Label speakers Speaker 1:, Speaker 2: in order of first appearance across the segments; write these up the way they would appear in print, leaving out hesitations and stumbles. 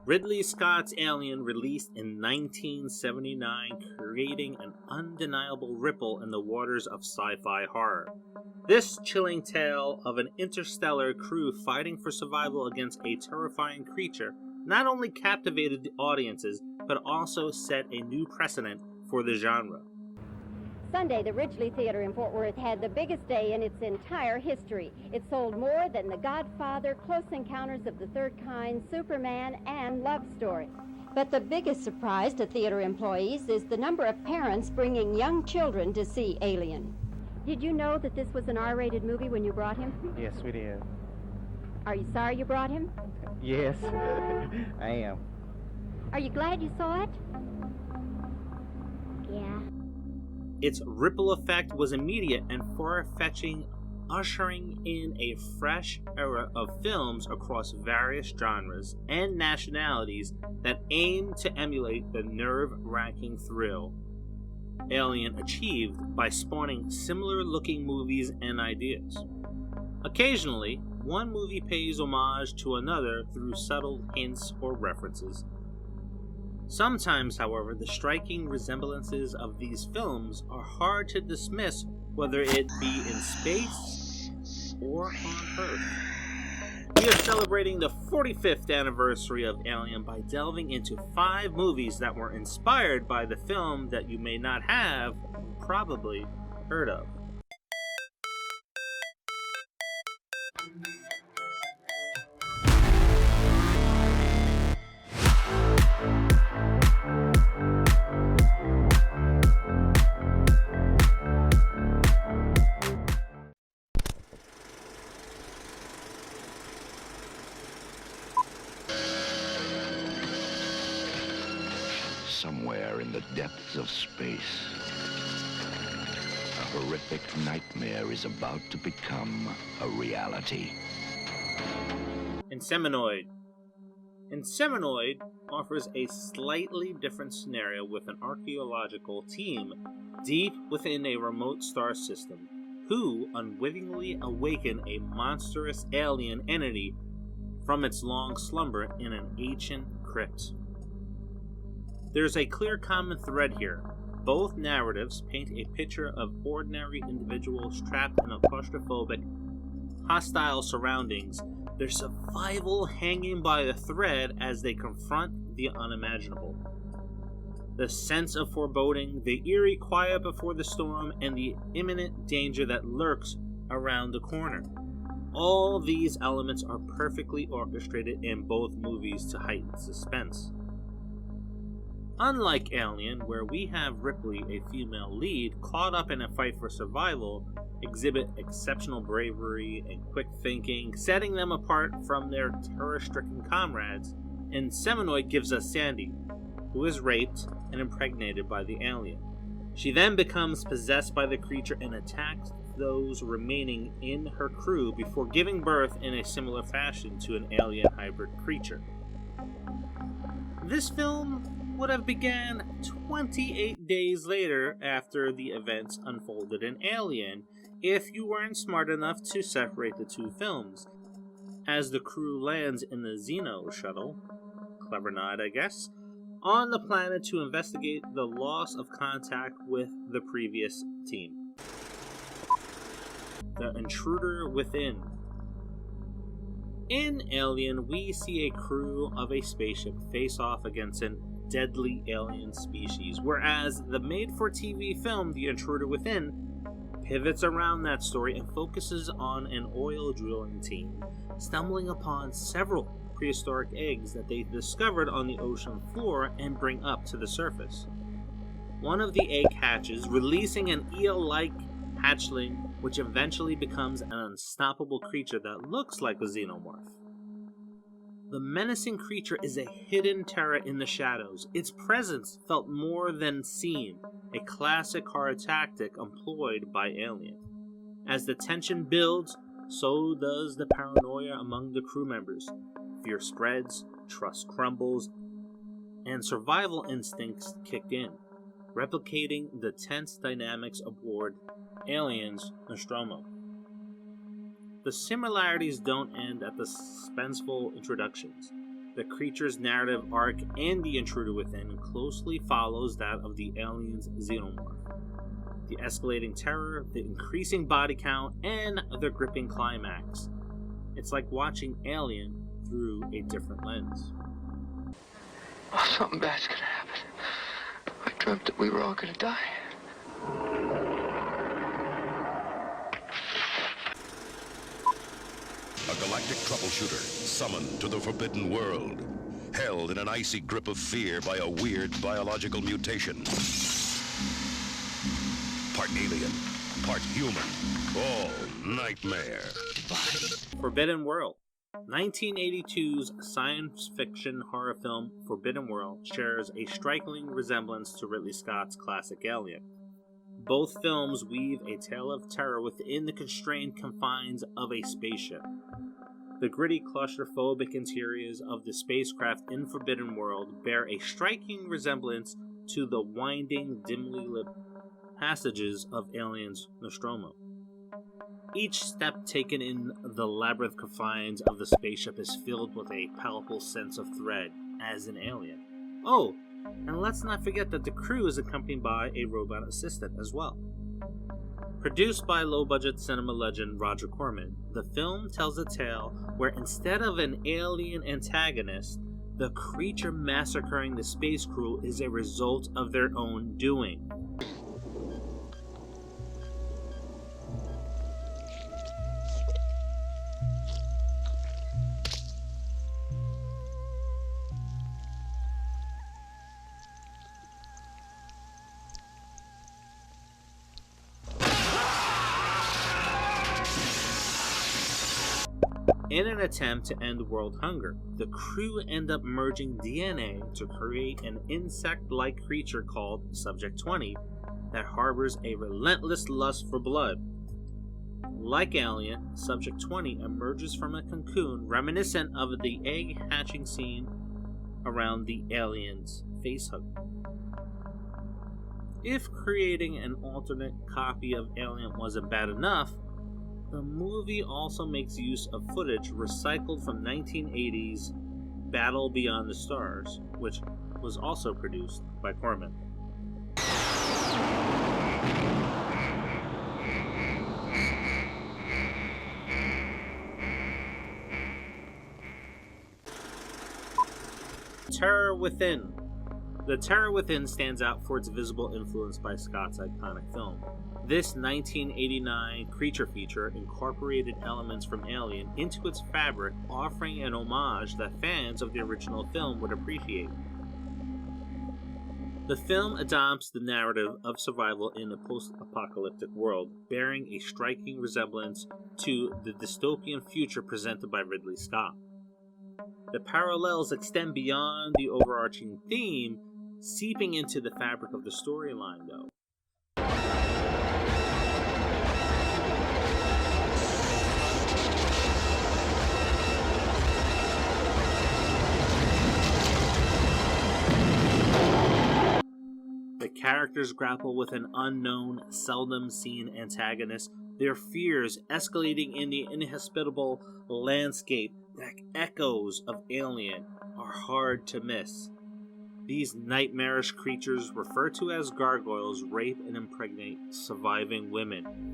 Speaker 1: Ridley Scott's Alien released in 1979, creating an undeniable ripple in the waters of sci-fi horror. This chilling tale of an interstellar crew fighting for survival against a terrifying creature not only captivated the audiences, but also set a new precedent for the genre.
Speaker 2: Sunday, the Ridgely Theater in Fort Worth had the biggest day in its entire history. It sold more than The Godfather, Close Encounters of the Third Kind, Superman, and Love Story. But the biggest surprise to theater employees is the number of parents bringing young children to see Alien. Did you know that this was an R-rated movie when you brought him?
Speaker 3: Yes, we did.
Speaker 2: Are you sorry you brought him?
Speaker 3: Yes, I am.
Speaker 2: Are you glad you saw it? Yeah.
Speaker 1: Its ripple effect was immediate and far-fetching, ushering in a fresh era of films across various genres and nationalities that aim to emulate the nerve-wracking thrill Alien achieved by spawning similar-looking movies and ideas. Occasionally, one movie pays homage to another through subtle hints or references. Sometimes, however, the striking resemblances of these films are hard to dismiss, whether it be in space or on Earth. We are celebrating the 45th anniversary of Alien by delving into 5 movies that were inspired by the film that you may not have probably heard of.
Speaker 4: Somewhere in the depths of space, a horrific nightmare is about to become a reality.
Speaker 1: Inseminoid. Inseminoid offers a slightly different scenario with an archaeological team deep within a remote star system who unwittingly awaken a monstrous alien entity from its long slumber in an ancient crypt. There's a clear common thread here. Both narratives paint a picture of ordinary individuals trapped in a claustrophobic, hostile surroundings, their survival hanging by a thread as they confront the unimaginable. The sense of foreboding, the eerie quiet before the storm, and the imminent danger that lurks around the corner. All these elements are perfectly orchestrated in both movies to heighten suspense. Unlike Alien, where we have Ripley, a female lead, caught up in a fight for survival, exhibit exceptional bravery and quick thinking, setting them apart from their terror-stricken comrades, and Inseminoid gives us Sandy, who is raped and impregnated by the alien. She then becomes possessed by the creature and attacks those remaining in her crew before giving birth in a similar fashion to an alien hybrid creature. This film would have began 28 days later after the events unfolded in Alien if you weren't smart enough to separate the two films. As the crew lands in the Xeno shuttle, clever nod I guess, on the planet to investigate the loss of contact with the previous team. The intruder within. In Alien, we see a crew of a spaceship face off against an deadly alien species, whereas the made-for-TV film The Intruder Within pivots around that story and focuses on an oil drilling team stumbling upon several prehistoric eggs that they discovered on the ocean floor and bring up to the surface. One of the egg hatches, releasing an eel-like hatchling which eventually becomes an unstoppable creature that looks like a xenomorph. The menacing creature is a hidden terror in the shadows. Its presence felt more than seen, a classic horror tactic employed by Alien. As the tension builds, so does the paranoia among the crew members. Fear spreads, trust crumbles, and survival instincts kick in, replicating the tense dynamics aboard Alien's Nostromo. The similarities don't end at the suspenseful introductions. The creature's narrative arc and The Intruder Within closely follows that of the alien's xenomorph. The escalating terror, the increasing body count, and the gripping climax. It's like watching Alien through a different lens.
Speaker 5: Oh, something bad's gonna happen. I dreamt that we were all gonna die.
Speaker 6: A galactic troubleshooter summoned to the Forbidden World, held in an icy grip of fear by a weird biological mutation. Part alien, part human, all nightmare.
Speaker 1: Forbidden World. 1982's science fiction horror film Forbidden World shares a striking resemblance to Ridley Scott's classic Alien. Both films weave a tale of terror within the constrained confines of a spaceship. The gritty, claustrophobic interiors of the spacecraft in Forbidden World bear a striking resemblance to the winding, dimly lit passages of Alien's Nostromo. Each step taken in the labyrinth confines of the spaceship is filled with a palpable sense of dread as an alien. Oh, and let's not forget that the crew is accompanied by a robot assistant as well. Produced by low-budget cinema legend Roger Corman, the film tells a tale where instead of an alien antagonist, the creature massacring the space crew is a result of their own doing. In an attempt to end world hunger, the crew end up merging DNA to create an insect-like creature called Subject 20 that harbors a relentless lust for blood. Like Alien, Subject 20 emerges from a cocoon reminiscent of the egg hatching scene around the alien's facehugger. If creating an alternate copy of Alien wasn't bad enough, the movie also makes use of footage recycled from 1980's Battle Beyond the Stars, which was also produced by Corman. Terror Within. The Terror Within stands out for its visible influence by Scott's iconic film. This 1989 creature feature incorporated elements from Alien into its fabric, offering an homage that fans of the original film would appreciate. The film adopts the narrative of survival in a post-apocalyptic world, bearing a striking resemblance to the dystopian future presented by Ridley Scott. The parallels extend beyond the overarching theme, seeping into the fabric of the storyline, though. The characters grapple with an unknown, seldom seen antagonist, their fears escalating in the inhospitable landscape that echoes of Alien are hard to miss. These nightmarish creatures, referred to as gargoyles, rape and impregnate surviving women.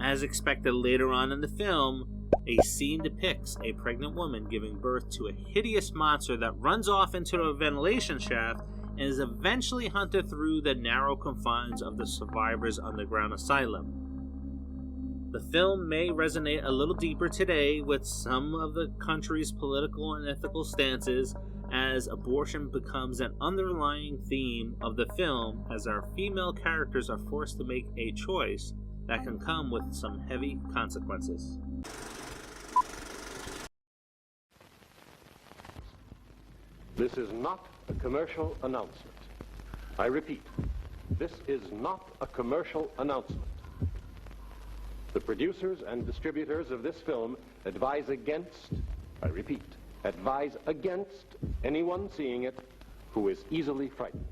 Speaker 1: As expected later on in the film, a scene depicts a pregnant woman giving birth to a hideous monster that runs off into a ventilation shaft and is eventually hunted through the narrow confines of the survivors' underground asylum. The film may resonate a little deeper today with some of the country's political and ethical stances, as abortion becomes an underlying theme of the film as our female characters are forced to make a choice that can come with some heavy consequences.
Speaker 7: This is not a commercial announcement. I repeat, this is not a commercial announcement. The producers and distributors of this film advise against, I repeat, advise against anyone seeing it who is easily frightened.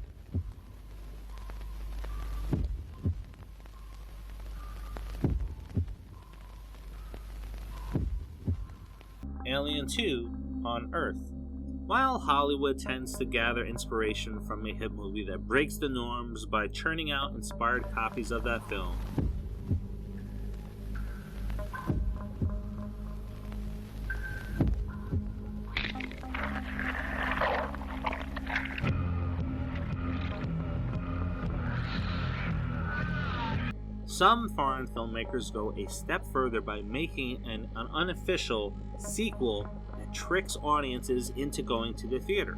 Speaker 1: Alien 2 on Earth. While Hollywood tends to gather inspiration from a hit movie that breaks the norms by churning out inspired copies of that film, some foreign filmmakers go a step further by making an unofficial sequel that tricks audiences into going to the theater.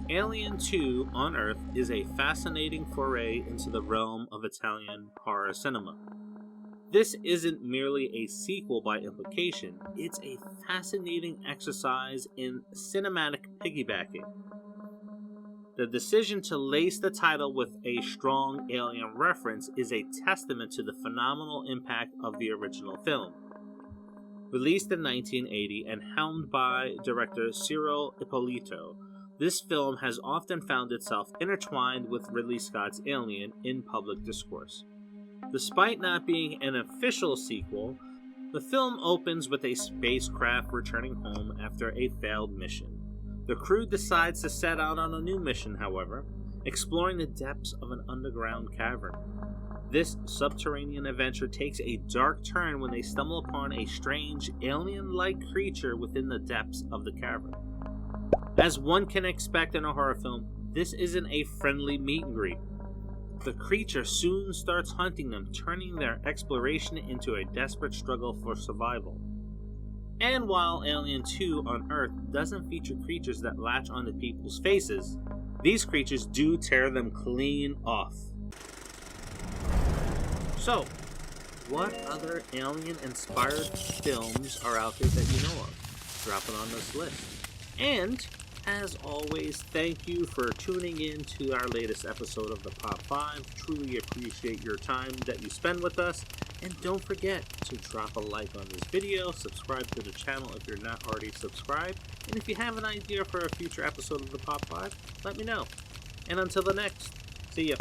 Speaker 1: Alien 2 on Earth is a fascinating foray into the realm of Italian horror cinema. This isn't merely a sequel by implication, it's a fascinating exercise in cinematic piggybacking. The decision to lace the title with a strong alien reference is a testament to the phenomenal impact of the original film. Released in 1980 and helmed by director Ciro Ippolito, this film has often found itself intertwined with Ridley Scott's Alien in public discourse. Despite not being an official sequel, the film opens with a spacecraft returning home after a failed mission. The crew decides to set out on a new mission, however, exploring the depths of an underground cavern. This subterranean adventure takes a dark turn when they stumble upon a strange, alien-like creature within the depths of the cavern. As one can expect in a horror film, this isn't a friendly meet and greet. The creature soon starts hunting them, turning their exploration into a desperate struggle for survival. And while Alien 2 on Earth doesn't feature creatures that latch onto people's faces, these creatures do tear them clean off. So, what other alien-inspired films are out there that you know of? Drop it on this list. And, as always, thank you for tuning in to our latest episode of the Pop 5. Truly appreciate your time that you spend with us. And don't forget to drop a like on this video, subscribe to the channel if you're not already subscribed, and if you have an idea for a future episode of the Pop 5, let me know. And until the next, see ya.